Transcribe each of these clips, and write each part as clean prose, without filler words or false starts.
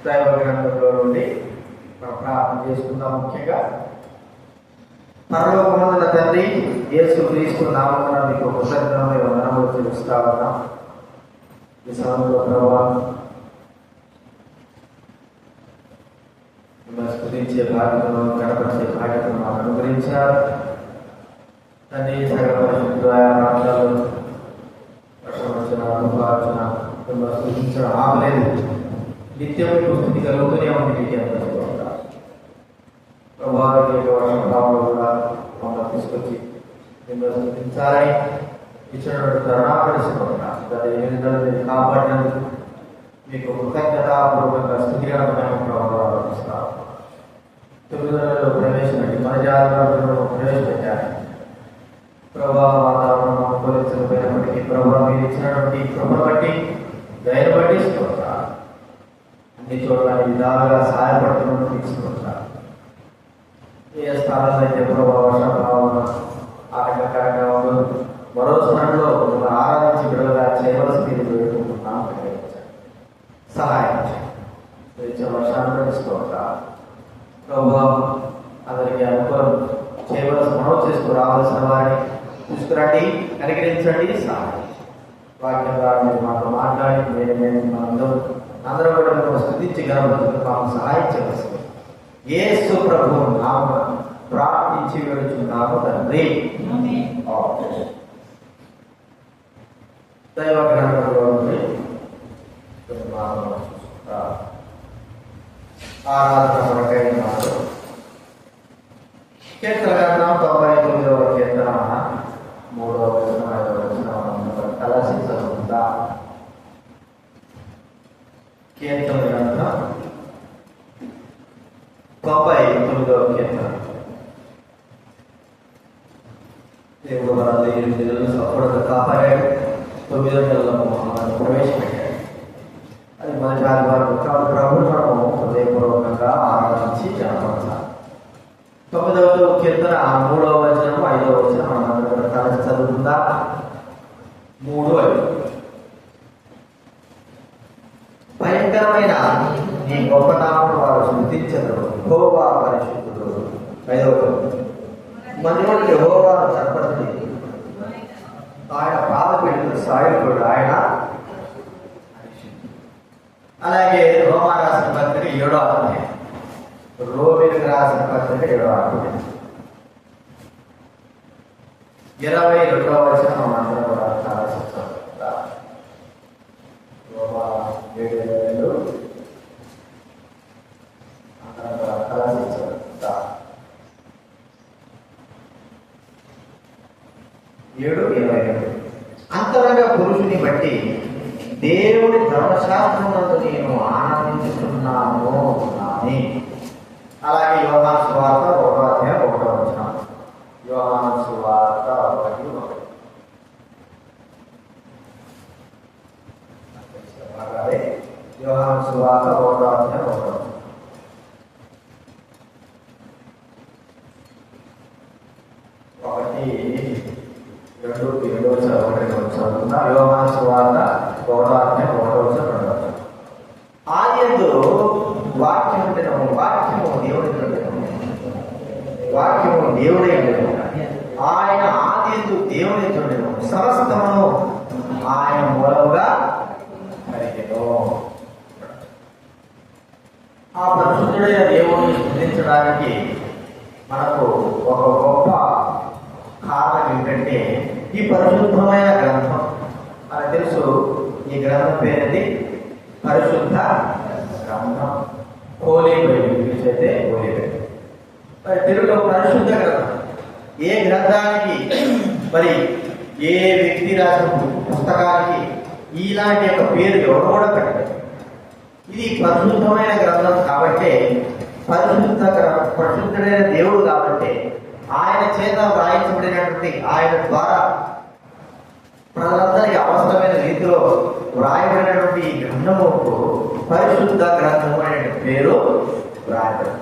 దైవ గ్రంథంలో నుండి మనం ప్రార్థన చేసుకుందాం. ముఖ్యంగా పరలోకమందున తండ్రి, యేసు క్రీస్తు నామమున మీకు కృతజ్ఞతమైన వందనములు తెలుస్తా ఉన్నాం. ఈ సమయంలో ప్రభువా మిమ్మల్ని స్తుతించే భాగ్యతను, గణపరిచే భాగ్యతను మాకు అనుగ్రహించారు తండ్రి. సకల పరిశుద్ధులు ఆయా ప్రాంతాలు వర్షం వచ్చిన తుఫార్చన మిమ్మల్ని స్తుతించడం ఆపలేదు. నిత్యం మీకు స్థితి కలుగుతూనే ఉంది. మీకు ఎంత ప్రభావిత వర్షం భావంలో కూడా మమ్మల్ని తీసుకొచ్చి మిమ్మల్ని స్థుతించాలని ఇచ్చినటువంటి తరుణాపరిస్తున్నాం. దాన్ని కాపాడినందుకు మీకు కృతజ్ఞతాపూర్వకంగా స్థుతికరమైన ప్రభావాలు ఇస్తాం. 9 నెలల్లో ప్రవేశపెట్టి మన జాతరలో ప్రవేశపెట్టారు. ప్రభావ వాతావరణం అనుకూలించకపోయినప్పటికీ ప్రభావం మీరు ఇచ్చినటువంటి కృపను బట్టి, దయను బట్టి ఇస్తున్నారు. అన్ని చోట్ల విధాలుగా సహాయపడుతున్నట్టు తీసుకుంటారు. ఏ స్థానంలో అయితే ప్రభావ వర్షాభావం ఆటంకకరంగా ఉండదు. మరో స్థానంలో మిమ్మల్ని ఆరాధించి విడుదల చేయవలసింది వేడుకుంటున్నాం. సహాయం చేయండి. వర్షాలను తీసుకోవాలి ప్రభావం అందరికీ అనుకూలం చేయవలసిన మనవి చేసుకు రావాల్సిన వారిని తీసుకురండి, కనికరించండి, సహాయం. వాక్యం ద్వారా మీరు మాతో మాట్లాడి అందరూ కూడా మేము స్థుతించి గర్భంతో మాకు సహాయం చేయవలసింది యేసు ప్రభువు నామమున ప్రార్థించి వేడుచున్నాము తండ్రి. దైవ గ్రంథంలో నుండి ఆరాధన కొరకై నాడు కీర్తన గ్రంథం 99వ కీర్తన 3వ వచనం 5వ వచనం కలిసి చదువుకుందా. కీర్తన గ్రంథం 99వ కీర్తన. దేవుడు మనల్ని 8 నెలలు సఫలంగా కాపాడాడు. 9వ నెలలో మనల్ని ప్రవేశపెట్టాడు. అది మన ఆదివారం కాదు. ప్రభుత్వం మనము హృదయపూర్వకంగా ఆరాధించి జనపరచాలి. 9వ కీర్తన 3వ వచనం 5వ వచనం మనందరం కూడా కలిసి చదువుకుందా. 3:5 భయంకరమైన నీ గొప్ప నామమును వారు స్తుతించరు. యెహోవా పరిశుద్ధుడు. 5వ మనోడు యెహోవాను కనపడుతుంది. ఆయన పాదపీఠుడు సాయుడు. ఆయన అలాగే రోమా రాసిన పత్రిక 7వ అధ్యాయం, రోమిలకు రాసిన పత్రిక 7వ అధ్యాయం 22వ వచనం అందరం కూడా ఆలోచించాలి. రోమా 7:22 అందరం కూడా ఆలోచించాలి. 7:22 అంతరంగ పురుషుని బట్టి దేవుని ధర్మశాస్త్రమునందు నేను ఆనందించుతున్నాను అని. అలాగే యోహాను సువార్త 1వ అధ్యాయం 1వ వచనం. యోహాను సువార్త 1:1 యోహాను సువార్త 1వ అధ్యాయం 1వ వచనం. యోహాను సువార్త 1వ అధ్యాయం 1వ వచనం 2వ వచనం. ఆదియందు వాక్యము ఉండెను, వాక్యము దేవునితో ఉండెను, వాక్యము దేవుడే ఉండెను. ఆయన ఆదియందు దేవునితో ఉండెను, సమస్తమును ఆయన మూలముగా కలిగెను. ఆ పరిశుద్ధుడైన దేవుని స్తుతించడానికి మనకు ఒక గొప్ప కారణం ఏంటంటే ఈ పరిశుద్ధమైన గ్రంథం. మనకు తెలుసు ఈ గ్రంథం పేరుది పరిశుద్ధ గ్రంథం. హోలీ బైబిల్, ఇంగ్లీష్ అయితే హోలీ బైబిల్. మరి తెలుగులో పరిశుద్ధ గ్రంథం. ఏ గ్రంథానికి మరి ఏ వ్యక్తి రాసిన పుస్తకానికి ఇలాంటి యొక్క పేరు ఎవరు కూడా పెట్టలేదు. ఇది పరిశుద్ధమైన గ్రంథం కాబట్టి, పరిశుద్ధుడైన దేవుడు కాబట్టి ఆయన చేత వ్రాయించబడినటువంటి ఆయన ద్వారా ప్రజలందరికీ అవసరమైన రీతిలో వ్రాయబడినటువంటి ఈ గ్రంథముకు పరిశుద్ధ గ్రంథము అనే పేరు వ్రాయబడి.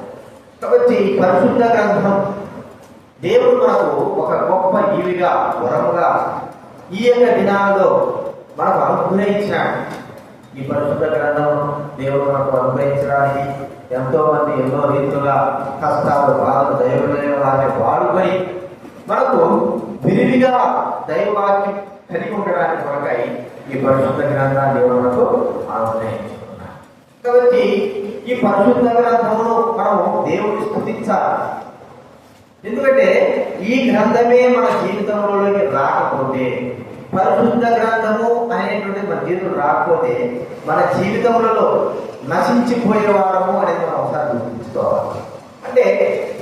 కాబట్టి ఈ పరిశుద్ధ గ్రంథం దేవుడు మనకు ఒక గొప్ప ఈవిగా, వరముగా ఈ యొక్క దినాల్లో మనకు అనుగ్రహించాడు. ఈ పరిశుద్ధ గ్రంథం దేవుడు మనకు అనుగ్రహించడానికి ఎంతో మంది ఎన్నో రీతులుగా కష్టాలు బాధలు దైవమైన వారిని వాడుకొని మనకు విరివిగా దైవవాక్యం కలిగి ఉండడానికి కొరకై ఈ పరిశుద్ధ గ్రంథాన్ని దేవుడు మనకు అనుగ్రహించుకున్నాడు. కాబట్టి ఈ పరిశుద్ధ గ్రంథమును మనము దేవుడిని స్తుతించాలి. ఎందుకంటే ఈ గ్రంథమే మన జీవితంలోకి రాకపోతే, పరిశుద్ధ గ్రంథము అనేటువంటి మన జీవితం రాకపోతే మన జీవితంలో నశించిపోయేవారము అనేది మనం ఒకసారి గుర్తుంచుకోవాలి. అంటే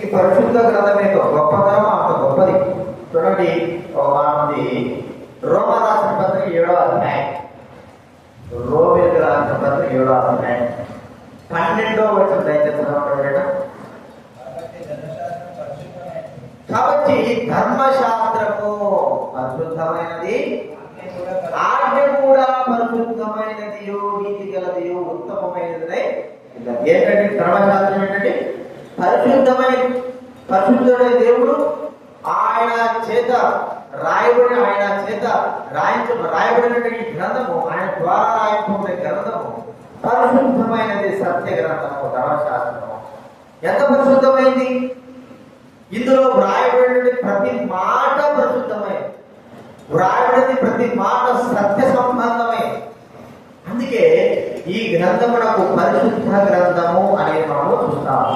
ఈ పరిశుద్ధ గ్రంథం యొక్క గొప్పతనం అంత గొప్పది. చూడండి, మనది రోమా రాసిన పత్రిక 7వ అధ్యాయం, రోమిలకు రాసిన పత్రిక 7వ అధ్యాయం 12వ వచనం దయచేసి చదవండి. కాబట్టి ధర్మశాస్త్రము పరిశుద్ధమైనది, ఆజ్ఞ కూడా పరిశుద్ధమైనది, నీతి గలది, ఉత్తమమైనది. ఏంటంటే ధర్మశాస్త్రం ఏంటంటే పరిశుద్ధమైన పరిశుద్ధుడైన దేవుడు ఆయన చేత రాయబడినటువంటి ఈ గ్రంథము, ఆయన ద్వారా రాయబడిన గ్రంథము పరిశుద్ధమైనది, సత్య గ్రంథము, ధర్మశాస్త్రము. ఎంత పరిశుద్ధమైంది! ఇందులో వ్రాయబడినటువంటి ప్రతి మాట పరిశుద్ధమైంది, వ్రాయబడినది ప్రతి మాట సత్య సంబంధమే. అందుకే ఈ గ్రంథమునకు పరిశుద్ధ గ్రంథము అనేది మనము చూస్తాము.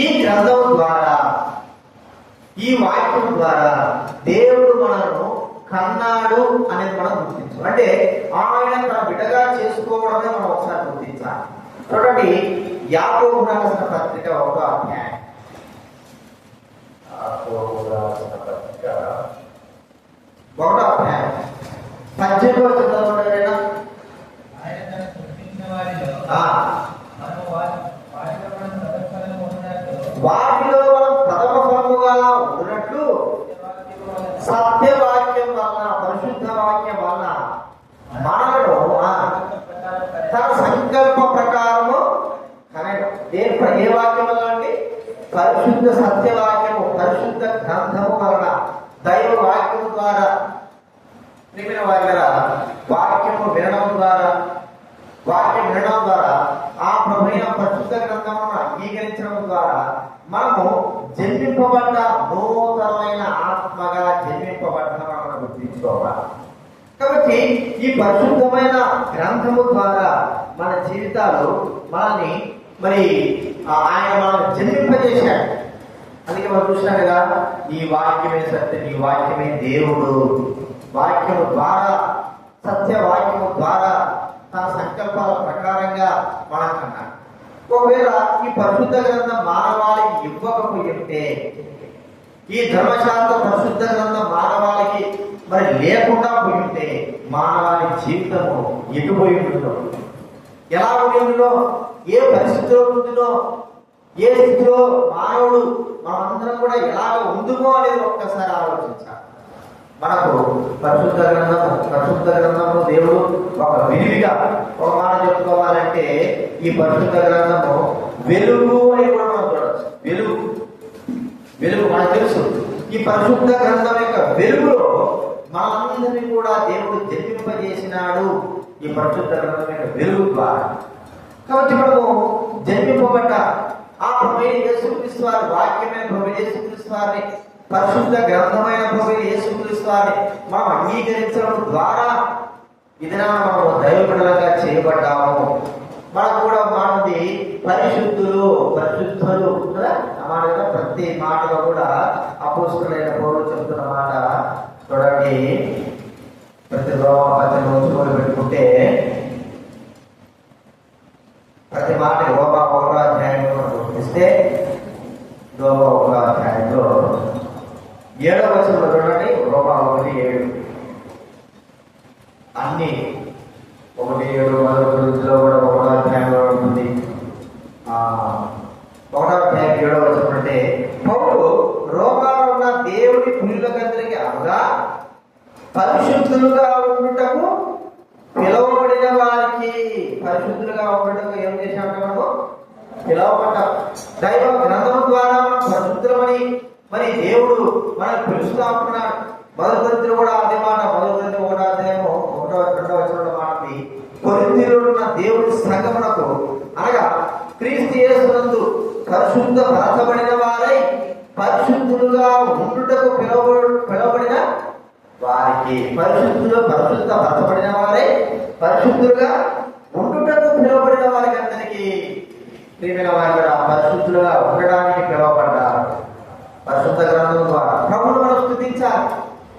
ఈ గ్రంథం ద్వారా, ఈ వాక్యం ద్వారా దేవుడు మనను కన్నాడు అనేది మనం గుర్తించాం. అంటే ఆయన తన బిడ్డగా చేసుకోవడమే మనం ఒకసారి గుర్తించాలి. చూడండి, యాకోబు రాసిన పత్రిక 1వ అధ్యాయం, యాకోబు రాసిన పత్రిక 1వ అధ్యాయం 18వ వచనం. వాటిలో మనం ప్రథమ ఫలముగా ఉన్నట్లు సత్యవాక్యం వలన, పరిశుద్ధ వాక్యం వలన మనలను తన సంకల్ప ప్రకారము ఏ వాక్యం వల్ల అండి? పరిశుద్ధ సత్యవాక్యము, పరిశుద్ధ గ్రంథము వలన, దైవ వాక్యము ద్వారా, ప్రియమైన వాక్యం వినడం ద్వారా ఆ ప్రభువైన పరిశుద్ధ గ్రంథమును అంగీకరించడం ద్వారా మనము జన్మింపబడ్డ నూతనమైన ఆత్మగా జన్మింపబడ్డ మనం గుర్తించుకోవాలి. కాబట్టి ఈ పరిశుద్ధమైన గ్రంథము ద్వారా మన జీవితాలు మనల్ని ఆయన మనల్ని జన్మింపజేశాడు. అందుకే మనం చూసినాం కదా, ఈ వాక్యమే సత్యం, ఈ వాక్యమే దేవుడు. వాక్యము ద్వారా, సత్య వాక్యము ద్వారా తన సంకల్పాల ప్రకారంగా మనకన్నాడు. ఒకవేళ ఈ పరిశుద్ధ గ్రంథం మానవాళికి ఇవ్వకపోయింటే, ఈ ధర్మశాస్త్ర పరిశుద్ధ గ్రంథం మానవాళికి లేకుండా పోయింటే మానవాళి జీవితము ఎటుపోయి ఉంటుందో, ఎలా ఉంటుందో, ఏ పరిస్థితిలో ఉంటుందో, ఏ స్థితిలో మానవుడు మనందరం కూడా ఎలాగ ఉందుమో అనేది ఒక్కసారి ఆలోచించాలి. మనకు పరిశుద్ధ గ్రంథము దేవుడు ఒక విరివిగా, ఒక మాట చెప్పుకోవాలంటే ఈ పరిశుద్ధ గ్రంథము వెలుగు అని కూడా మనం చూడవచ్చు. వెలుగు మనకు తెలుసు. ఈ పరిశుద్ధ గ్రంథం యొక్క వెలుగులో మనందరినీ కూడా దేవుడు జన్మింపజేసినాడు ఈ పరిశుద్ధ గ్రంథం యొక్క వెలుగు ద్వారా. కాబట్టి మనము జన్మింపబడ్డ ఆ ప్రభువైన యేసుక్రీస్తు వారి వాక్యమైన ప్రభువైన యేసుక్రీస్తు వారిని, పరిశుద్ధ గ్రంథమైన ప్రభువైన యేసుక్రీస్తు వారిని మనం అంగీకరించడం ద్వారా ఇదినా మనము దైవ బిడ్డలుగా చేయబడ్డాము. మనకు కూడా మనది పరిశుద్ధులు కదా మాట. ప్రతి మాటలో కూడా అపోస్తలుడైన పౌలు చెప్తున్న మాట చూడండి. ప్రతి రోమపత్రిక రోజు పెట్టుకుంటే ప్రతి మాట రోమా 1వ అధ్యాయంలో గుర్తిస్తే, రోమా 1వ అధ్యాయంలో 7వ వచనంలో చూడండి. రోమా 1:7 అన్ని 1:7 మొదటిలో కూడా 1వ అధ్యాయంలో ఉంటుంది. 1వ అధ్యాయం 7వ వచనం అంటే, పౌలు రోమాలో ఉన్న దేవుడి ప్రియులకందరికీ అనగా పరిశుద్ధులుగా ఉండుటకు పిలువబడిన వారికి, పరిశుద్ధులుగా ఉండటం ఏం చేశామంటే మనము పిలువబడ్డాం. దైవ గ్రంథం ద్వారా మనం పరిశుద్ధులమని దేవుడు మనల్ని పిలుస్తా ఉంటున్నాడు. మొదటి కూడా అదే మాట, మొదటి 1వ అధ్యాయము 1వ 2వ వచనంలో మాటది. కొరింథీయుల పరిశుద్ధ పరచబడిన వారై పరిశుద్ధులుగా ఉండుటకు పిలువబడిన వారికి, పరిశుద్ధ పరచబడిన వారై పరిశుద్ధులుగా ఉండుటకు పిలువబడిన వారికి అందరికీ ప్రియమైన వారి పరిశుద్ధులుగా ఉండడానికి పిలువబడ్డారు. పరిశుద్ధ గ్రంథం ద్వారా ప్రభువును మనం స్తుతించాలి.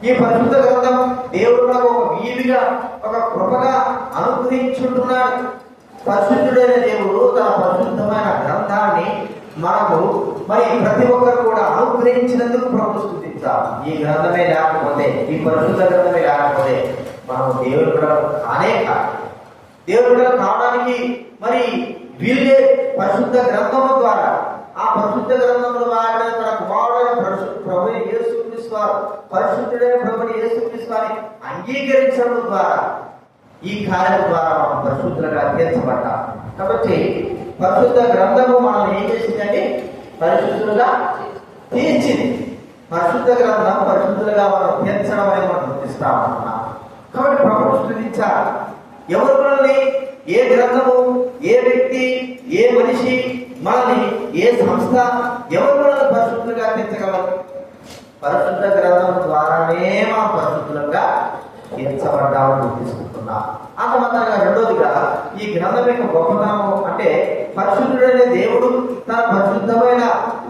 ఈ పరిశుద్ధ గ్రంథం దేవుడు మనకు ఒక వీలుగా, ఒక కృపగా అనుగ్రహించుంటున్నాడు. పరిశుద్ధుడైన దేవుడు తన పరిశుద్ధమైన గ్రంథాన్ని మనకు ప్రతి ఒక్కరు కూడా అనుగ్రహించినందుకు ప్రభు స్తుతించాలి. ఈ గ్రంథమే లేకపోతే, ఈ పరిశుద్ధ గ్రంథమే లేకపోతే మనం దేవుడు కూడా దేవుడు కూడా కావడానికి వీళ్ళే పరిశుద్ధ గ్రంథము ద్వారా, ఆ పరిశుద్ధ గ్రంథంలో వారిని తన కుమారుడైన ప్రభు యేసుక్రీస్తు వారు, పరిశుద్ధుడైన ప్రభుని యేసుక్రీస్తు వారిని అంగీకరించడం ద్వారా ఈ కార్యం ద్వారా మనం పరిశుద్ధులుగా తీర్చబడ్డాం. కాబట్టి పరిశుద్ధ గ్రంథము మనం ఏం చేసిందంటే పరిశుద్ధులుగా తీర్చింది. పరిశుద్ధ గ్రంథం పరిశుద్ధులుగా మనం తీర్చడం అనేది మనం గుర్తిస్తామన్నాం. కాబట్టి ప్రభుత్వం స్తుతించాలి. ఎవరు మనల్ని, ఏ గ్రంథము, ఏ వ్యక్తి, ఏ మనిషి, మనల్ని ఏ సంస్థ, ఎవరు మనల్ని పరిశుద్ధులుగా తీర్చగలరు? పరిశుద్ధ గ్రంథం ద్వారానే మనం పరిశుద్ధులుగా తీర్చబడ్డామని గుర్తిస్తున్నాం. అంత మాత్రంగా రెండోదిగా ఈ గ్రంథం యొక్క గొప్పతనం అంటే పరిశుద్ధుడైన దేవుడు తన పరిశుద్ధమైన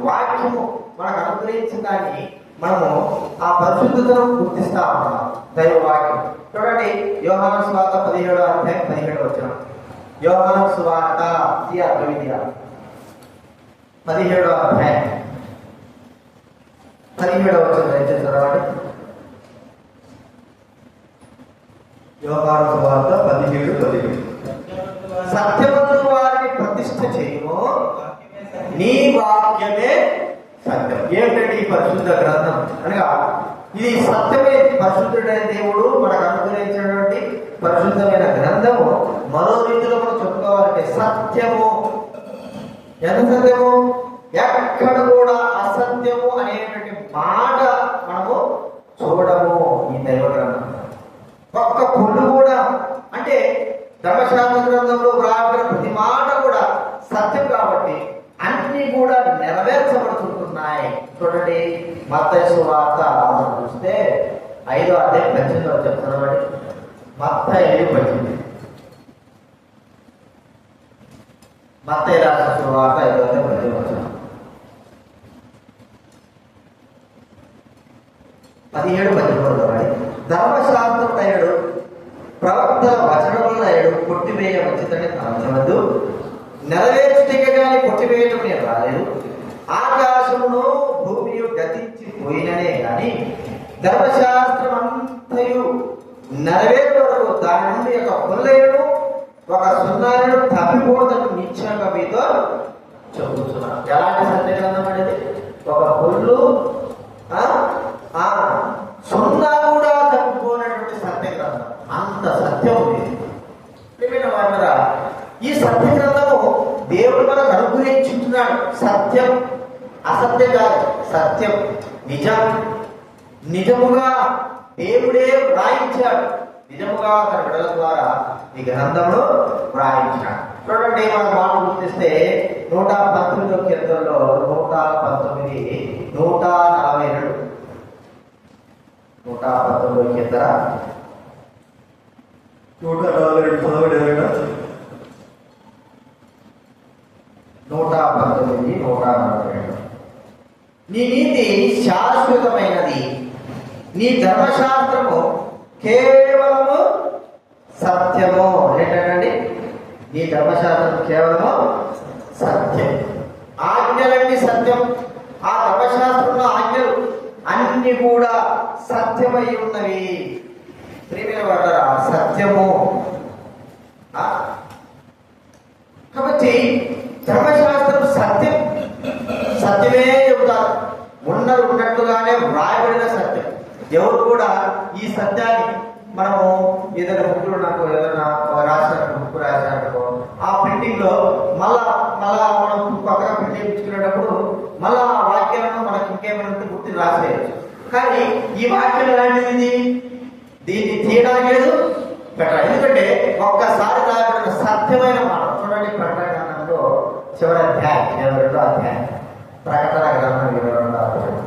వాక్యము మనకు అనుగ్రహించిన దాన్ని మనము ఆ పరిశుద్ధతను గుర్తిస్తా ఉన్నాం. దైవ వాక్యం చూడండి, యోహాను సువార్త 17వ అధ్యాయం 17వ వచనం. యోహాను సువార్త 17వ అధ్యాయం 17వ వచనం దయచేసి చదవండి. యోహాను సువార్త 17:17. సత్యవంతుడు వారిని ప్రతిష్ఠ చేయము, నీ వాక్యమే సత్యం. ఏమిటంటే ఈ పరిశుద్ధ గ్రంథం అనగా ఇది సత్యమే. పరిశుద్ధుడైన దేవుడు మనకు అనుగ్రహించినటువంటి పరిశుద్ధమైన గ్రంథము మరో రీతిలో మనం చెప్పుకోవాలంటే సత్యము. ఎంత సత్యము? ఎక్కడ కూడా అసత్యము అనేటువంటి మాట మనము చూడము ఈ దైవ గ్రంథం. ఒక్క పొల్లు కూడా, అంటే ధర్మశాస్త్ర గ్రంథంలో వ్రాయబడిన ప్రతి మాట కూడా సత్యం కాబట్టి అన్ని కూడా నెరవేర్చబడుతున్నాయి. చూడండి, మత్తయి సువార్త మనం చూస్తే 5వ అధ్యాయం 18వ చెప్తున్నాడు. మత్తయి 5:18. మత్తయి రాసిన సువార్త 5వ అధ్యాయం 18వ 17-18 ధర్మశాస్త్రుడైనడు ప్రవక్తల వచనములైనడు కొట్టివేయ వచ్చిందని తలంచవద్దు, నెరవేర్చుటకే కానీ కొట్టివేయటం నేను రాలేదు. ఆకాశమును భూమియు గతించిపోయిననే కానీ ధర్మశాస్త్రం అంతయు నెరవేరు వరకు దాని నుండి ఒక పొల్లయుడు ఒక సున్నాయుడు తప్పిపోదని నిశ్చయంగా మీతో చెబుతున్నాను. ఎలాంటి సత్య గ్రంథం అనేది? ఒక పొల్లు సున్నా కూడా తప్పిపోయినటువంటి సత్య గ్రంథం. అంత సత్యం ఉంది. ఈ సత్య గ్రంథము దేవుడు మనకు అనుగ్రహించుతున్నాడు. సత్యం అసత్యం కాదు, సత్యం నిజం. నిజముగా దేవుడే వ్రాయించాడు. నిజముగా తన బిడ్డల ద్వారా ఈ గ్రంథంలో వ్రాయించాడు. చూడండి, మన మాట గుర్తిస్తే 119వ కీర్తనలో 119, 142, 119వ కీర్తన 142 119, 142. నీ నీతి శాశ్వతమైనది, నీ ధర్మశాస్త్రము కేవలము సత్యము. ఏంటండి? నీ ధర్మశాస్త్రం కేవలము సత్యం. ఆజ్ఞలన్నీ సత్యం. ఆ ధర్మశాస్త్రంలో ఆజ్ఞలు అన్ని కూడా సత్యమై ఉన్నవి. ప్రియమైన వారా, సత్యము. కాబట్టి ధర్మశాస్త్రం సత్యం, సత్యమే చెబుతారు. ఉన్నట్లుగానే వ్రాయబడిన సత్యం. ఎవరు కూడా ఈ సత్యాన్ని మనము ఏదైనా బుక్లో నాకు ఏదైనా రాసినట్టు బుక్ రాసినట్టు ఆ ప్రింటింగ్ లో మళ్ళా మనం కొత్తగా ప్రింట్ చేయించుకునేటప్పుడు మళ్ళా ఆ వాక్యాలను మనకి ఇంకేమైనా గుర్తు రాసేయచ్చు. కానీ ఈ వాక్యం లాంటిది, దీన్ని తీయడానికి లేదు, పెట్టాలి. ఎందుకంటే ఒక్కసారి రాయబడిన సత్యమైన మాట. చూడండి, ప్రకటనలో చివరి అధ్యాయం 22వ అధ్యాయం, ప్రకటన గ్రంథం 22వ అధ్యాయం.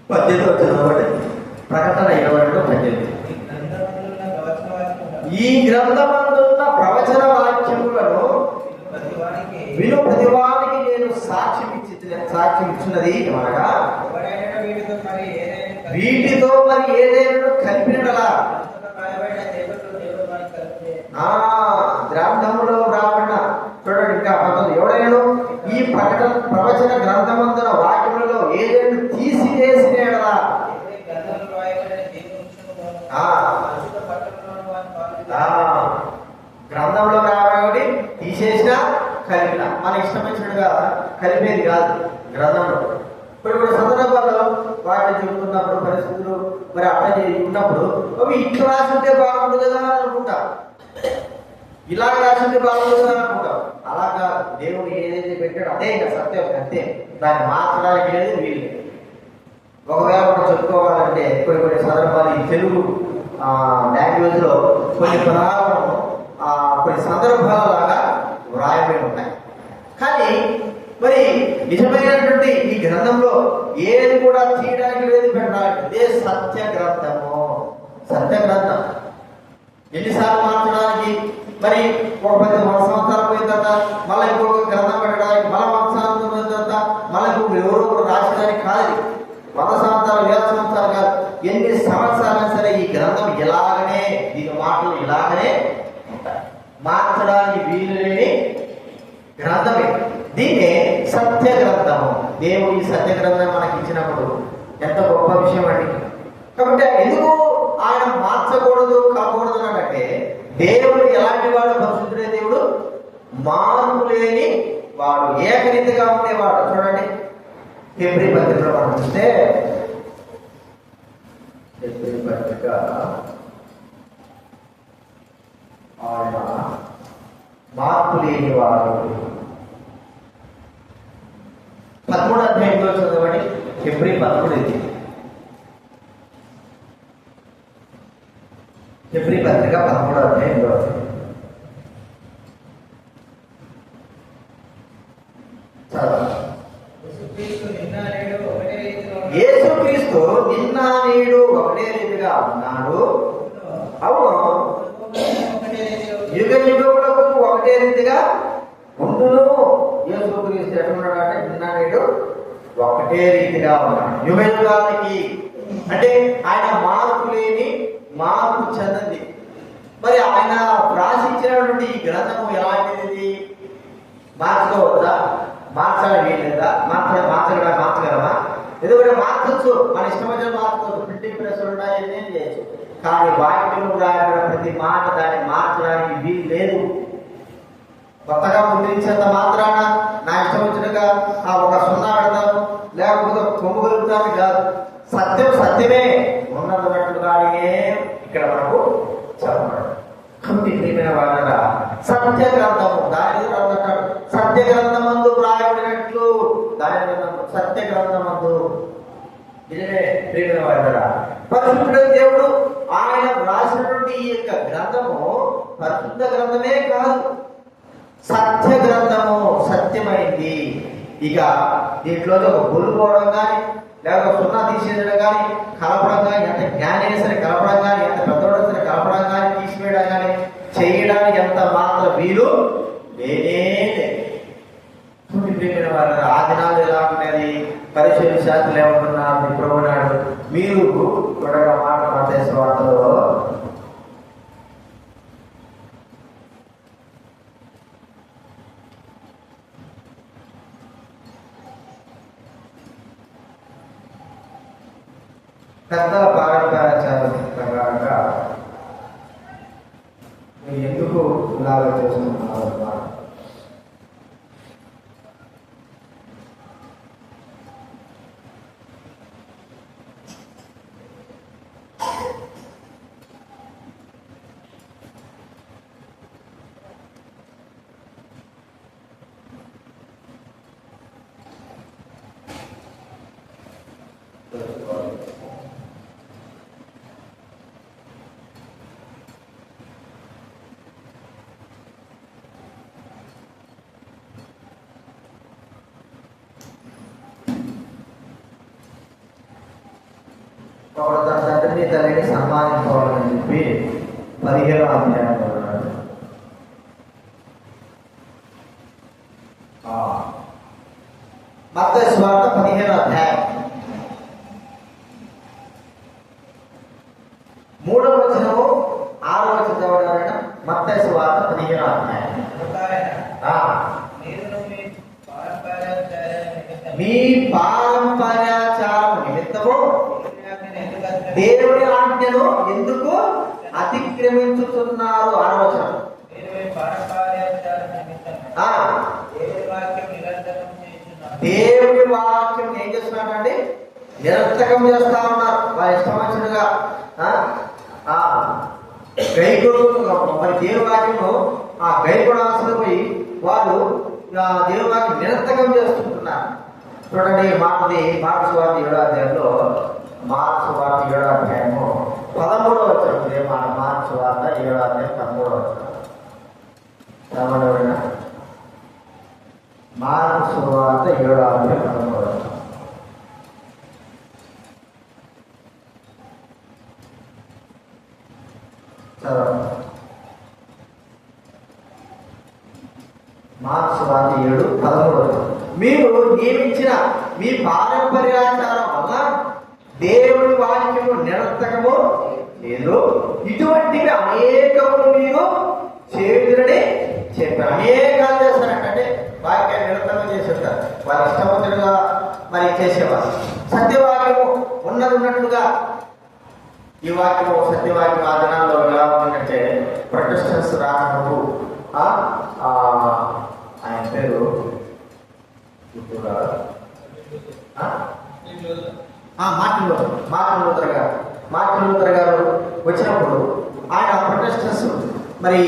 పద్దెనిమిది చదవండి. ప్రకటన 22:18. ఈ గ్రంథమందున్న ప్రవచన వాక్యములను విను ప్రతివానికి నేను సాక్ష్యం ఇచ్చినది అనగా, వీటితో మరి ఏదైనా కలిపినలా గ్రంథములో రాబడిన చూడండి. ఇంకా ఎవడైనా ఈ ప్రవచన గ్రంథమందున వాక్యములలో ఏదైనా తీసివేసినలా గ్రంథంలో రాబడి తీసేసినా కలిపిన మన ఇష్టం వచ్చినట్టుగా కలిపేది కాదు గ్రంథంలో. ఇప్పుడు సందర్భాల్లో వాటిని చెబుతున్నప్పుడు పరిస్థితులు మరి అర్థం ఉన్నప్పుడు అవి ఇట్లా రాసి ఉంటే బాగుంటుంది కదా అని అనుకుంటా, ఇలాగ రాసి ఉంటే బాగుంటుంది కదా అనుకుంటాం. అలాగా దేవుడు ఏదైతే పెట్టాడో అదే ఇంకా సత్యం, అంతే. దాన్ని మార్చడానికి లేదు, వీళ్ళు. ఒకవేళ మనం చెప్పుకోవాలంటే కొన్ని సందర్భాలు ఈ తెలుగు లాంగ్వేజ్ లో కొన్ని పదాలను కొన్ని సందర్భాల లాగా వ్రాయబడి ఉన్నాయి. కానీ మరి నిజమైనటువంటి ఈ గ్రంథంలో ఏది కూడా తీయడానికి లేదు, పెట్టడానికి. ఇదే సత్య గ్రంథము. సత్య గ్రంథం ఎన్నిసార్లు మార్చడానికి మరి ఒక 10 సంవత్సరాలు పోయిన తర్వాత మళ్ళీ ఇంకొక గ్రంథం పెట్టడానికి, మళ్ళీ 100 సంవత్సరాలు పోయిన తర్వాత మళ్ళీ ఇంకొక ఎవరో రాసేదానికి కాదు. 100 సంవత్సరాలు 1000 సంవత్సరాలు కాదు, ఎన్ని సంవత్సరాలైనా సరే ఈ గ్రంథం ఇలాగనే, దీని మాటలు ఇలాగనే ఉంటాయి. మార్చడానికి వీలు లేని గ్రంథమే. దీన్నే సత్య గ్రంథము. దేవుడు ఈ సత్య గ్రంథం మనకి ఇచ్చినప్పుడు ఎంత గొప్ప విషయం అండి. కాబట్టి ఎందుకు ఆయన మార్చకూడదు కాకూడదు అంటే, దేవుడు ఎలాంటి వాడు? పరిశుద్ధుడే దేవుడు, మార్పు లేని వాడు, ఏకరీతిగా ఉండేవాడు. చూడండి హెబ్రీ పత్రికలో మనం చూస్తే, హెబ్రీ పత్రిక ఆయన మార్పు లేని వాడు. 13వ అధ్యాయంలో చదవండి. హెబ్రీ 13. హెబ్రీ పత్రిక 13వ అధ్యాయంలో యేసుక్రీస్తు నిన్న నేడు ఒకటే రీతిగా ఉన్నాడు. అవును, యుగ యుగములకు ఒకటే రీతిగా ఉండును. యేసుక్రీస్తు ఎట్లున్నాడు అంటే నిన్న నేడు ఒకటే రీతిగా ఉన్నాడు యుగ యుగానికి. అంటే ఆయన మార్పు లేని, మార్పు చెందింది. మరి ఆయన రాసిచ్చినటువంటి ఈ గ్రంథము ఎలాంటిది? మార్చుకోవద్దా? మార్చాలి లేదా? మార్చగలమా? ఎందుకంటే మార్చచ్చు, మన ఇష్టం వచ్చిన మార్చుకోవచ్చు. ప్రింటింగ్ ప్రెస్ ఉన్నాయి, ఏం చేయొచ్చు. కానీ వాక్యం రాయబడిన ప్రతి మాట దాన్ని మార్చడానికి వీలు లేదు. కొత్తగా ముద్రించేంత మాత్రాన నా ఇష్టం వచ్చినగా ఒక 0 పెడతాను, లేకపోతే కొమ్ము కలుపుతాను కాదు. సత్యం సత్యమే, ఉన్నట్టుగానే ఇక్కడ మనకు చెప్పబడు. వాళ్ళ సత్య గ్రంథము, దాని అంటాడు సత్య గ్రంథమందు వ్రాయబడినట్లు. దాని సత్య గ్రంథమందు నిజమే ప్రియమైన వాళ్ళ పరిశుద్ధుడు దేవుడు. ఆయన రాసినటువంటి ఈ యొక్క గ్రంథము పరిశుద్ధ గ్రంథమే కాదు, సత్య గ్రంథము, సత్యమైంది. ఇక దీంట్లో ఒక బొల్లు పోవడం కానీ, లేకపోతే 0 తీసేయడం కానీ, కలపడం కానీ, ఎంత జ్ఞానైనా సరే కలపడం కానీ, ఎంత పెద్దవాడు సరే కలపడం కానీ, తీసివేయడం కానీ చేయడానికి ఎంత మాత్రం వీలు లేనే లేదు. ఆ దినాలు ఎలా ఉన్నది? పరిశీలన శాస్త్రులు ఏమంటున్నారు? ప్రభునాడు మీరు చూడగా మాట మత్తయి వార్తలో పెద్దల పారంపర్యాచారం ప్రకారంగా మీరు ఎందుకు ఇలాగ చేస్తున్నారు? ఒకడు తన తండ్రిని తల్లిని సన్మానించుకోవాలని చెప్పి 17వ అధ్యాయంలో ఉన్నాడు. మత్తయి సువార్త 15వ అధ్యాయం 3వ వచనము 6వ వచనం చదవడం. మత్తయి సువార్త 15వ అధ్యాయం. మీ పారంపర్యాచారం నిమిత్తము దేవుని ఆజ్ఞను ఎందుకు అతిక్రమించుతున్నారు? 6వ వచనం. దేవుని వాక్యం ఏం చేస్తున్నారండి? నిరర్థకం చేస్తా ఉన్నారు. వారి ఇష్టం వచ్చినగా మరి దేవుని వాక్యము గైకొనాల్సిన పోయి వారు దేవుని వాక్యం నిరర్థకం చేస్తుంటున్నారు. చూడండి మాటది మార్కు సువార్త 7వ అధ్యాయంలో, మార్కు సువార్త 7వ అధ్యాయము 13వ వచనం. మార్కు సువార్త 7వ అధ్యాయం 13వ వచనం. మార్కు సువార్త 7వ అధ్యాయం 13వ వచనం. మార్కు సువార్త 7:13. మీరు నియమించిన మీ పారంపర్యాచారం వల్ల దేవుని వాక్యము నిరర్థకము లేదు. ఇటువంటివి అనేకములు మీరు చేయుదురని చెప్పారు. అనేకాలు చేస్తారంటే వాక్యాన్ని నిరర్థకం చేసేస్తారు. వారి ఇష్టవంతులుగా మరి చేసేవారు. సత్యవాక్యము ఉన్నట్టుగా ఈ వాక్యము సత్యవాక్యం ఆ దినాల్లో ఎలా ఉందంటే, ప్రొటెస్టెంట్స్ రాకముందు ఆయన పేరు మార్టిన్ లూథర్ గారు వచ్చినప్పుడు ఆయన ప్రొటెస్టెంట్స్ మరి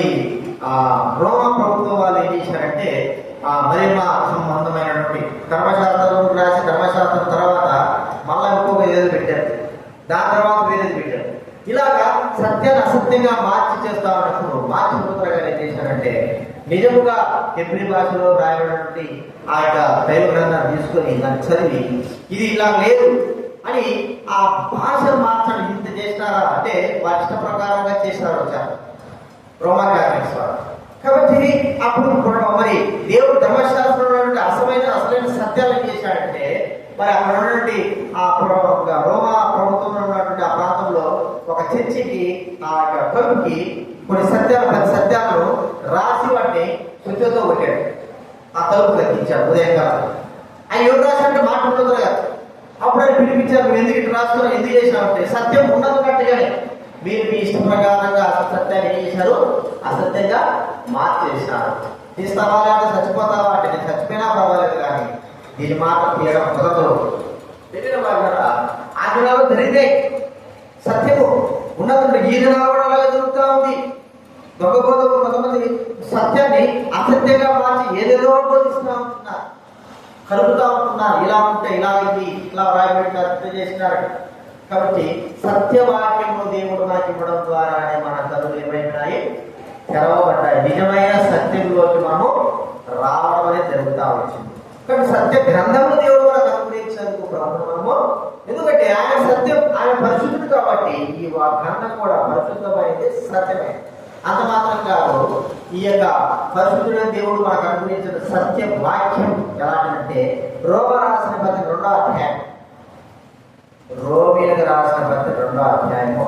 రోమా ప్రభుత్వం వాళ్ళు ఏం చేశారంటే మరేమ సంబంధమైనటువంటి ధర్మశాస్త్రం రాసి, ధర్మశాస్త్రం తర్వాత మళ్ళా ఇంకొక ఏదో పెట్టారు, దాని తర్వాత వేరేది పెట్టారు. ఇలాగా సత్యాన్ని అసత్యంగా మార్చి చేస్తా ఉన్నప్పుడు మార్టిన్ లూథర్ గారు ఏం చేశారంటే, నిజముగా హెబ్రీ భాషలో రాయబడినటువంటి ఆ యొక్క దైవ గ్రంథాన్ని తీసుకొని దాన్ని చదివి ఇది ఇలా లేదు అని ఆ భాషను మార్చడం ఇంత చేసినారా అంటే వారి ఇష్ట ప్రకారంగా చేసినారు వచ్చారు రోమా క్యాథలిక్స్ వారు. కాబట్టి అప్పుడు మరి దేవుడు ధర్మశాస్త్రంలో అసలైన సత్యాలను చేశాడంటే, మరి అక్కడ ఉన్నటువంటి రోమా ప్రభుత్వంలో ఉన్నటువంటి ఆ ప్రాంతంలో ఒక చర్చికి ఆ యొక్క కలుపుకి కొన్ని పది సత్యాలను రాసి వాటిని శుద్ధితో కొట్టాడు. ఆ తలుపు కట్టించాడు ఉదయంకాలం. ఆయన ఎవరు రాసినట్టు మాట్లాడుతుంది కదా. అప్పుడు ఆయన పిలిపించారు, నువ్వు ఎందుకు ఇటు రాస్తున్నావు, ఎందుకు చేసినావంటే, సత్యం ఉన్నట్టుగానే మీరు మీ ఇష్ట ప్రకారంగా సత్యాన్ని ఏం చేశారు, అసత్యంగా మార్చేసినారు. తీస్తావా లేదా చచ్చిపోతావా అంటే, నేను చచ్చిపోయినా పర్వాలేదు కానీ దీని మాట తీయడం కుదరదు. తెలియని వాళ్ళ ఆ దినాలు జరిగితే సత్యము ఉన్నదంటే ఈ దినాలు కూడా అలాగే జరుగుతూ ఉంది. దొంగ బోధకులు కొంతమంది సత్యాన్ని అసత్యంగా మార్చి ఏదేదో బోధిస్తూ ఉంటున్నారు, కలుపుతూ ఉంటున్నారు. ఇలా ఉంటే ఇలాగైంది, ఇట్లా రాయబెట్టారు, చేసినారు. కాబట్టి సత్యవాక్యము దేవుడు మనకి ఇవ్వడం ద్వారానే మన కనులు ఏమైనాయి, తెరవబడ్డాయి. నిజమైన సత్యంలోకి మనము రావడం అనేది జరుగుతూ వచ్చింది. కానీ సత్య గ్రంథము దేవుడు మనకు అనుగ్రహించేందుకు మనము, ఎందుకంటే ఆయన సత్యం, ఆయన పరిశుద్ధుడు కాబట్టి ఈ గ్రంథం కూడా పరిశుద్ధమైంది, సత్యమే. అంత మాత్రం కాదు, ఈ యొక్క పరిశుద్ధుడైన దేవుడు మనకు అనుగ్రహించిన సత్య వాక్యం ఎలాంటిదంటే, రోమీయులకు రాసిన పత్రిక 2వ అధ్యాయం, రోమీయులకు రాసిన పత్రిక 2వ అధ్యాయము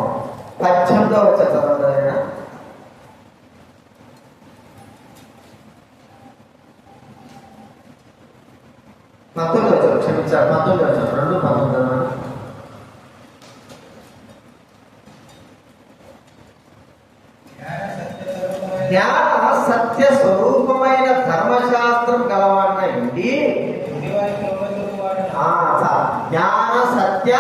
18వ వచనం చదవండి. 19వ వచనం, క్షమించాలి, 19వ వచనం, 2:19. జ్ఞాన సత్య స్వరూపమైన ధర్మశాస్త్రం గలవాడిన ఉండి, జ్ఞాన సత్య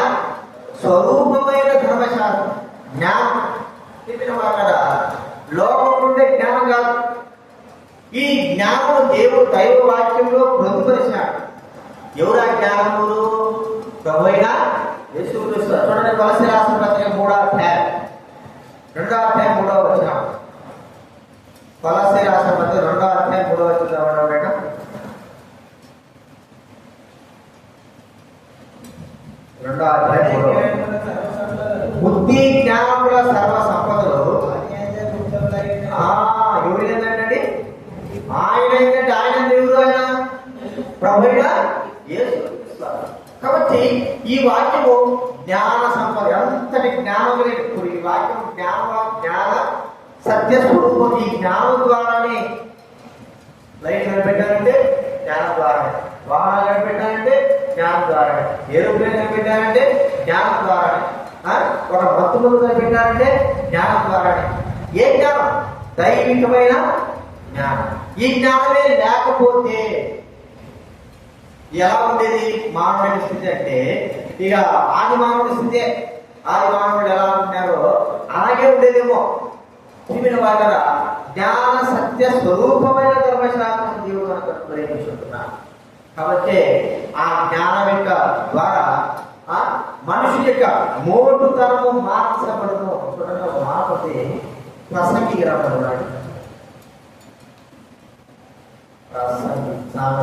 స్వరూపమైన ధర్మశాస్త్రం, జ్ఞానం చెప్పిన మాట లోకం నుండే జ్ఞానం కాదు. ఈ జ్ఞానం దేవుడు దైవ వాక్యంలో పొందుపరిచినాడు. ఎవరు ఆ జ్ఞానములు? ప్రభువైన యేసుక్రీస్తు. చూడండి, కొలస్సీయులకు రాసిన పత్రిక 3వ అధ్యాయం 2వ అధ్యాయం 3వ వచనం. కొలస్సీయులకు రాసిన పత్రిక 2వ అధ్యాయం 3వ వచనం చదవడం. 2వ అధ్యాయం 3వ వచనం. ఈ వాక్యం జ్ఞాన సత్య స్వరూపం. ఈ జ్ఞానం ద్వారానే లైట్ కనిపెట్టాలంటే జ్ఞానం ద్వారానే, వాహనాలు కనిపెట్టాలంటే జ్ఞానం ద్వారానే, ఏరోప్లేన్ కనిపెట్టాలంటే జ్ఞానం ద్వారానే, ఒక మత్తులు కనిపెట్టాలంటే జ్ఞానం ద్వారానే. ఏ జ్ఞానం? దైవికమైన జ్ఞానం. ఈ జ్ఞానమే లేకపోతే ఎలా ఉండేది మానవుడి స్థితి అంటే, ఇక ఆది మానవుడి స్థితి, ఆది మానవుడు ఎలా ఉంటున్నారో అలాగే ఉండేదేమో. ప్రియమైన వారా, జ్ఞాన సత్య స్వరూపమైన ధర్మశాస్త్రం దేవుడు మనకు అనుగ్రహించుకుంటున్నాడు. కాబట్టి ఆ జ్ఞానం యొక్క ద్వారా మనిషి యొక్క మోటుతనము మార్చబడును. చూడండి, ఒక మాట ప్రసంగి గ్రంథం ఉన్నాడు. ప్రసంగి జ్ఞానం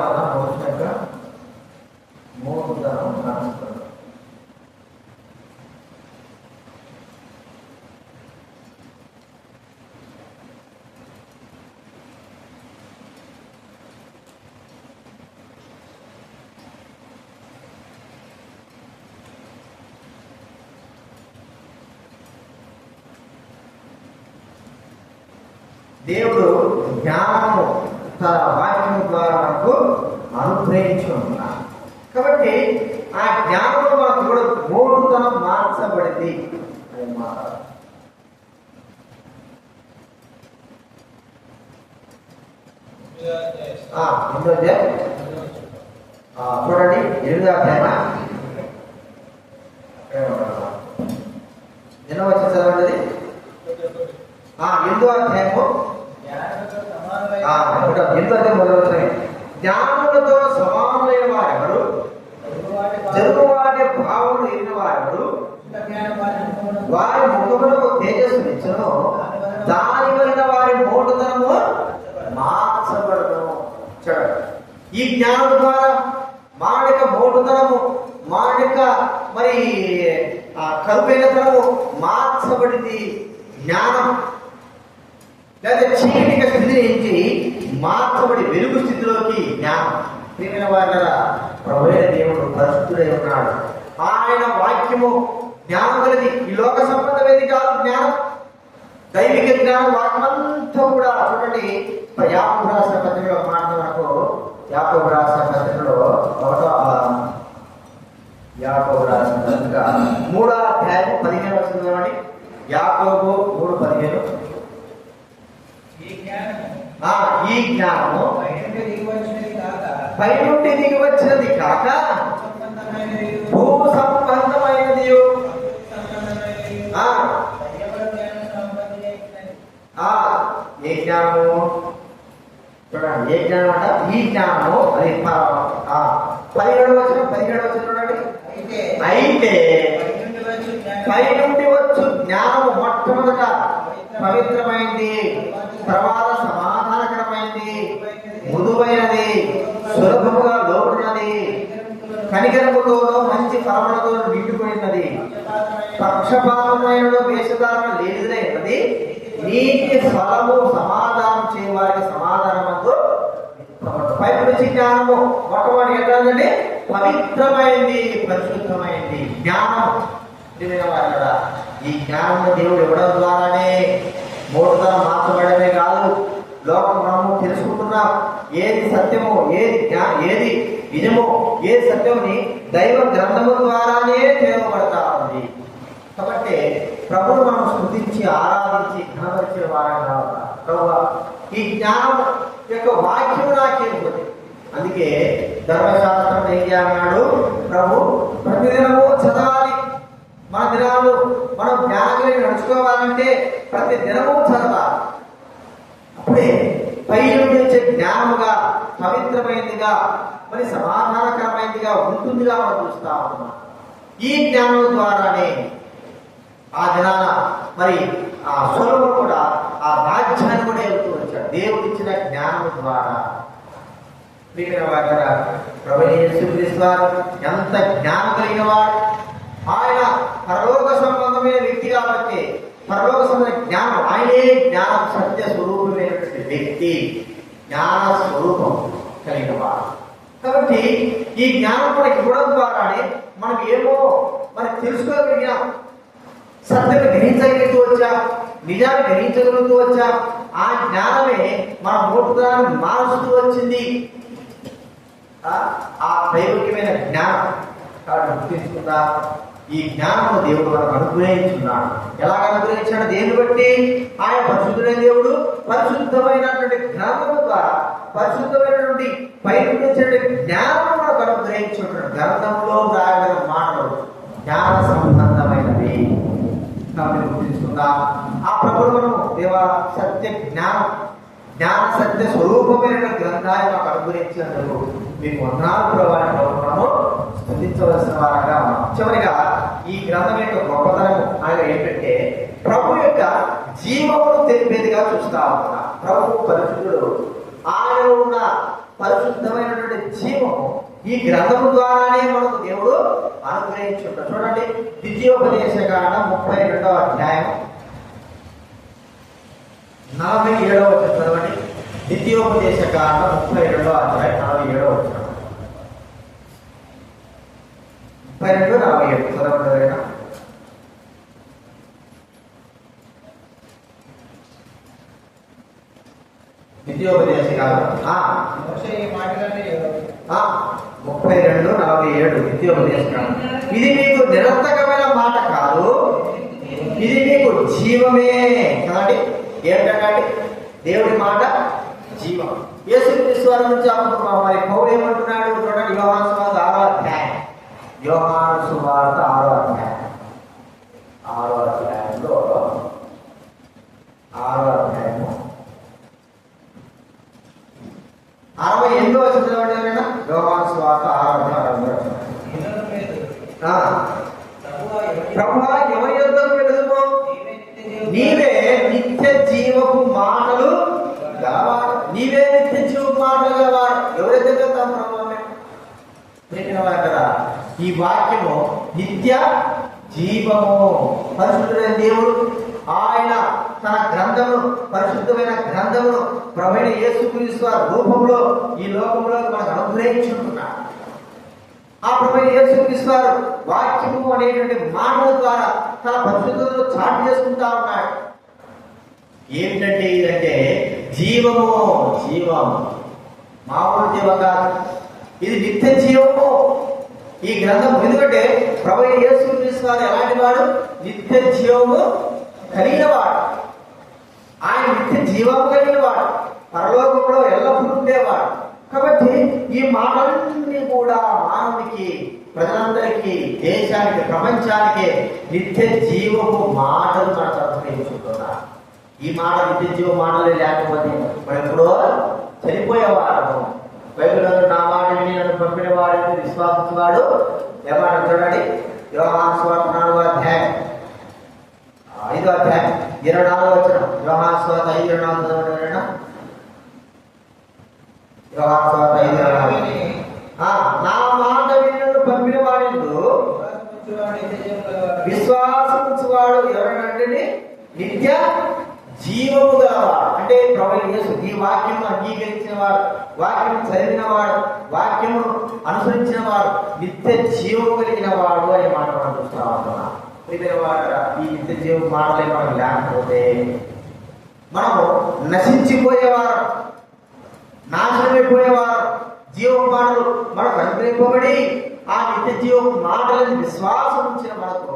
వల్ల మనిషి యొక్క మోటుతనం మార్చబడును. దేవుడు జ్ఞానము తన వాక్యం ద్వారా మనకు అనుగ్రహించుకుంటున్నాడు. కాబట్టి ఆ జ్ఞానం మనకు కూడా మోటుతనం మార్చబడింది అని మాట. చూడండి, 8వ అధ్యాయం ఎన్నో వచ్చి చదవండి. 8వ అధ్యాయము 8వ అధ్యాయం మొదలవుతున్నాయి. జ్ఞానులతో సమానులైన వారెవరు, జరుగువాటి భావములు ఎరిగిన వారెవరు, వారి ముఖములకు తేజస్సునిచ్చును, దాని వలన వారి మోటుతనము మార్చబడదు. చూడండి, ఈ జ్ఞానం ద్వారా మానక మోటుతనము, మానక మరి కరుపైనతనము మార్చబడింది. జ్ఞానం లేదా చీకటిక స్థితి నుంచి మార్చబడి వెలుగు స్థితిలోకి జ్ఞానం. ప్రియమైన వారి ప్రభువైన దేవుడు పరిశుద్ధుడై ఉన్నాడు. ఆయన వాక్యము జ్ఞానం కలిగి ఈ లోక సంబంధమైనది కాదు. జ్ఞానం దైవిక జ్ఞానం. వాక్యమంతా కూడా చూడండి, యాకోబు రాసిన పత్రికలో మాట మనకు, యాకోబు రాసిన పత్రికలో యాకోబు రాసిన పత్రిక 3వ అధ్యాయం 15 వస్తుంది. యాకోబు 3:15. ఈ జ్ఞానము పైనుండి దిగి వచ్చినది కాక భూ సంబంధమైనది. ఏ జ్ఞానము? చూడండి, ఏ జ్ఞానం అంట? ఈ జ్ఞానము అది 17వ వచనం చూడండి. అయితే పైనుండి వచ్చు జ్ఞానము మొట్టమొదట పవిత్రమైంది, తర్వాత సమాధానకరమైంది, మృదువైనది, సులభముగా లోటున్నది, కనికరముతోనూ మంచి ఫలములతో నిండిపోయినది, పక్షపాతమైన వేషధారణ లేనిదైనది, నీటి ఫలము సమాధానం చేయవారికి సమాధానముతో. పైన నుంచి జ్ఞానము మొట్టమొదటి ఏంటంటే పవిత్రమైంది, పరిశుద్ధమైంది జ్ఞానం. ఈ జ్ఞానం దేవుడు ఇవ్వడం ద్వారానే మోటుతనం మార్చబడమే కాదు, లోకం మనము తెలుసుకుంటున్నాం. ఏది సత్యమో, ఏది నిజమో, ఏది సత్యమని దైవ గ్రంథము ద్వారానే తెలియబడతా ఉంది. కాబట్టి ప్రభువు మనం స్తుతించి ఆరాధించి ఘనపరిచిన వారంగా ప్రభువా, ఈ జ్ఞానం యొక్క వాక్యం నాకేమిటి. అందుకే ధర్మశాస్త్రం ఏం అన్నాడు ప్రభు, ప్రతిదినము చదవాలి. మన దినాలు మనం జ్ఞానంగా నడుచుకోవాలంటే ప్రతి దినము చదవాలి. అప్పుడే పై నుండి వచ్చే జ్ఞానముగా, పవిత్రమైనదిగా, మరి సమాధానకరమైనదిగా ఉంటుందిగా మనం చూస్తా ఉన్నాం. ఈ జ్ఞానం ద్వారానే ఆ దినాన మరి ఆ సొలొమోను కూడా ఆ రాజ్యాన్ని కూడా వెళ్తూ వచ్చాడు, దేవుడు ఇచ్చిన జ్ఞానం ద్వారా. ప్రభువైన యేసుక్రీస్తు వారు ఎంత జ్ఞానం కలిగిన వాడు. ఆయన పరలోక సంబంధమైన వ్యక్తి కాబట్టి పరలోక సంబంధమైన జ్ఞానం, ఆయనే జ్ఞానం సత్య స్వరూపమైనటువంటి వ్యక్తి, జ్ఞాన స్వరూపం కలిగిన వాడు. కాబట్టి ఈ జ్ఞానం మనకి ఇవ్వడం ద్వారానే మనకి ఏమో మన తెలుసుకోగలిగాం, సత్యాన్ని గ్రహించగలుగుతూ వచ్చాం, నిజాన్ని గ్రహించగలుగుతూ వచ్చాం. ఆ జ్ఞానమే మన మూర్ఖాన్ని మారుస్తూ వచ్చింది. ఆ దైవికమైన జ్ఞానం కాబట్టి గుర్తించుకుందా, ఈ జ్ఞానము దేవుడు మనకు అనుగ్రహించున్నాడు. ఎలాగ అనుగ్రహించాడు? దేన్ని బట్టి? ఆయన పరిశుద్ధుడైన దేవుడు పరిశుద్ధమైనటువంటి గ్రంథము ద్వారా, పరిశుద్ధమైనటువంటి పైకి జ్ఞానము మనకు అనుగ్రహించున్నాడు. గ్రంథంలో రాయగల మాటలు జ్ఞాన సంబంధమైనవి కాబట్టి గుర్తించుకుందా. ఆ ప్రభువు మనము దేవ సత్య జ్ఞానం, జ్ఞాన సత్య స్వరూపమైన గ్రంథాన్ని మాకు అనుగ్రహించినందుకు మీకు వందనాలు ప్రభావం మనము స్థుతించవలసిన వారంగా ఉన్నాం. చివరిగా ఈ గ్రంథం యొక్క గొప్పతనం ఆయన ఏంటంటే ప్రభు యొక్క జీవమును తెలిపేదిగా చూస్తా ఉన్నా. ప్రభు పరిశుద్ధుడు, ఆయన ఉన్న పరిశుద్ధమైనటువంటి జీవము ఈ గ్రంథము ద్వారానే మనకు దేవుడు అనుగ్రహించుంటాడు. చూడండి, ద్వితీయోపదేశ కాండం 32వ అధ్యాయం 47వ వచనం చదవండి. ద్వితీయోపదేశ కాండం 32వ అధ్యాయం 47వ వచనం. 32, 47 చదవండి. ద్వితీయోపదేశ కాండం 32, 47 ద్వితీయోపదేశ కాండం. ఇది మీకు నిరర్థకమైన మాట కాదు, ఇది మీకు జీవమే. కదండి, ఏంటంటే దేవుడి మాట జీవం. యేసుక్రీస్తు వారి నుంచి అప్పుడు మరి పౌలు ఏమంటున్నాడు చూడండి, యోహాను సువార్త 6వ అధ్యాయం, యోహాను సువార్త 6వ అధ్యాయం, 6వ అధ్యాయంలో 6వ అధ్యాయము 68వ వచనం చదవండి. యోహాను సువార్త 6వ అధ్యాయం. ప్రభువా ఎవరి యొద్దకు వెళుదుమో నీవే నిత్య జీవపు మాటలు గలవాడు, నీవే నిత్య జీవపు మాటలు గలవాడు. ఎవరైతే వెళ్తాం కదా, ఈ వాక్యము నిత్య జీవము. పరిశుద్ధుడైన దేవుడు ఆయన తన గ్రంథమును, పరిశుద్ధమైన గ్రంథమును ప్రభువైన యేసుక్రీస్తు రూపంలో ఈ లోకంలో మనకు అనుగ్రహించుకుంటున్నాడు. ఆ ప్రభువైన యేసుక్రీస్తు వాక్యము అనేటువంటి మాటల ద్వారా తన పరిశుద్ధతను చాటు చేసుకుంటా ఉన్నాడు. ఏమిటంటే ఇదంటే జీవము, జీవం, మామూలు జీవం కాదు, ఇది నిత్య జీవము. ఈ గ్రంథం ఎందుకంటే ప్రభువైన యేసుక్రీస్తు ఎలాంటి వాడు? నిత్య జీవము కలిగిన వాడు. ఆయన నిత్య జీవము కలిగిన వాడు, పరలోకంలో ఎల్లప్పుడూ ఉండేవాడు. కాబట్టి ఈ మాటలన్నీ కూడా మానవునికి, ప్రజలందరికీ, దేశానికి, ప్రపంచానికి నిత్య జీవపు మాటలు మనకు అనుగ్రహించుకుంటున్నారు. ఈ మాట నిత్య జీవ మాటలే లేకపోతే మనం ఎప్పుడో చనిపోయేవాడు. బైబిల్ నా మాట విని నన్ను పంపిన వాడు విశ్వాసించేవాడు ఏమాట చూడండి. యోహాను సువార్త 4వ అధ్యాయం 5వ అధ్యాయం 24వ వచనం. యోహాను సువార్త 5:24 చదవండి. యోహాను సువార్త 5:24. నా మాట విని నన్ను పంపిన వాడు విశ్వాసించువాడు ఎవరంటే నిత్య జీవము గలవాడు. అంటే ప్రభువైన యేసు ఈ వాక్యం అంగీకరించిన వాడు, వాక్యం చదివిన వాడు, వాక్యము అనుసరించిన వాడు నిత్య జీవము కలిగిన వాడు అనే మాట మనం చూస్తా ఉంటున్నాం. ఈ నిత్య జీవ మాటలే మనకు లేకపోతే మనము నశించిపోయేవారు, నాశనమైపోయేవారు. జీవ మాటలు మనకు అనుగ్రహింపబడి ఆ నిత్య జీవ మాటలను విశ్వాసం ఉంచిన మనకు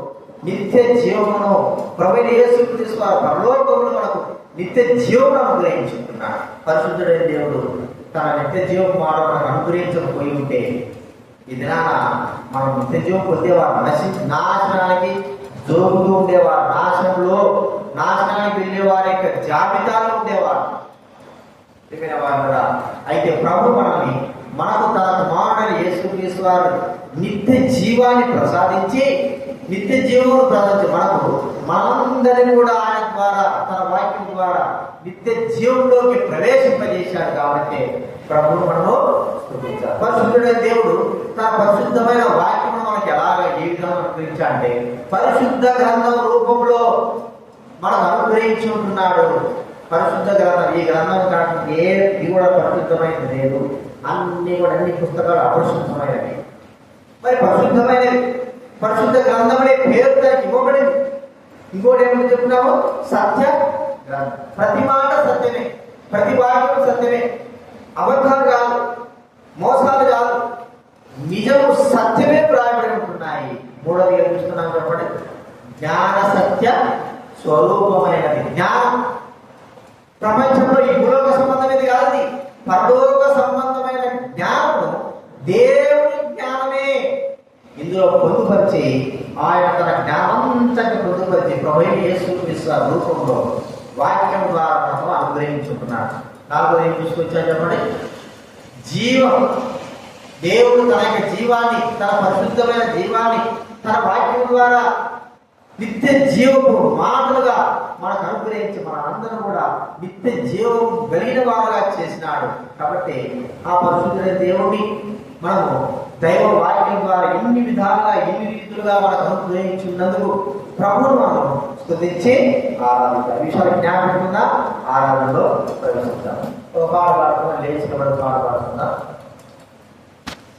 నిత్య జీవమును ప్రభువైన యేసుక్రీస్తు పరలోకమును మనకు నిత్య జీవమును అనుగ్రహించుకున్నాడు. పరిశుద్ధుడైన దేవుడు తన నిత్య జీవపు మాట మనకు అనుగ్రహించకపోయి ఉంటే ఈ దినాన మనం నిత్య జీవం పొందేవారు, నాశనానికి జోగుతూ ఉండేవారు, నాశనానికి వెళ్ళేవారి యొక్క జాబితాలో ఉండేవారు. అయితే ప్రభు మనల్ని, మనకు తన కుమారుడైన యేసుక్రీస్తు వారు నిత్య జీవాన్ని ప్రసాదించి, నిత్య జీవమును ప్రసాదించి మనందరినీ కూడా ఆయన ద్వారా, తన వాక్యం ద్వారా నిత్య జీవంలోకి ప్రవేశింపజేశాడు. కాబట్టి ప్రభువు మనము స్తుతించాలి. పరిశుద్ధుడైన దేవుడు తన పరిశుద్ధమైన వాక్యము మనకి ఎలాగ ఏ విధంగా అనుగ్రహించాలంటే పరిశుద్ధ గ్రంథం రూపంలో మనకు అనుగ్రహించి ఉంటున్నాడు. పరిశుద్ధ గ్రంథం, ఈ గ్రంథం కాకుండా ఏది కూడా పరిశుద్ధమైనది లేదు. అన్ని పుస్తకాలు అపరిశుద్ధమైనవి. మరి పరిశుద్ధమైనవి పరిశుద్ధ గ్రంథం అనే పేరు దానికి ఇవ్వబడింది. ఇంకోటి ఏమని చెప్తున్నాము? సత్య గ్రంథం. ప్రతి మాట సత్యమే, ప్రతి వాక్యం సత్యమే, అబద్ధాలు కాదు, మోసాలు కాదు, నిజము సత్యమే రాయబడి ఉంటున్నాయి. మూడోది ఏం చూస్తున్నాం చెప్పండి? జ్ఞాన సత్య స్వరూపమైనది. జ్ఞానం ప్రపంచంలో ఈ భూలోక సంబంధమైనది కాదు, పరలోక సంబంధమైన జ్ఞానము దేవుని జ్ఞానమే. ఇందులో పొందుపరిచి ఆయన తన జ్ఞానంతటి పొందుపరిచి ప్రభువైన యేసుక్రీస్తు రూపంలో వాక్యం ద్వారా మనకు అనుగ్రహించుకున్నాడు. నాలుగోది ఏం చూసుకొచ్చా చెప్పండి? జీవం. దేవుడు తన యొక్క జీవాన్ని, తన పరిశుద్ధమైన జీవాన్ని తన వాక్యం ద్వారా నిత్య జీవపు మాటలుగా మనకు అనుగ్రహించి మనందరం కూడా నిత్య జీవం కలిగిన వారుగా చేసినాడు. కాబట్టి ఆ పరిశుద్ధమైన దేవుడిని మనము దైవ వాక్యం ద్వారా ఇన్ని విధాలుగా, ఇన్ని రీతులుగా మనకు అనుగ్రహించినందుకు ప్రభువును మనం స్తుతించి ఆరాధిద్దాం. విషయాలు జ్ఞాపకం ఆరాధనలో ప్రవేశిద్దాం. ఒక పాట పాడుతున్నా, లేచిన పాట పాడుతున్నా.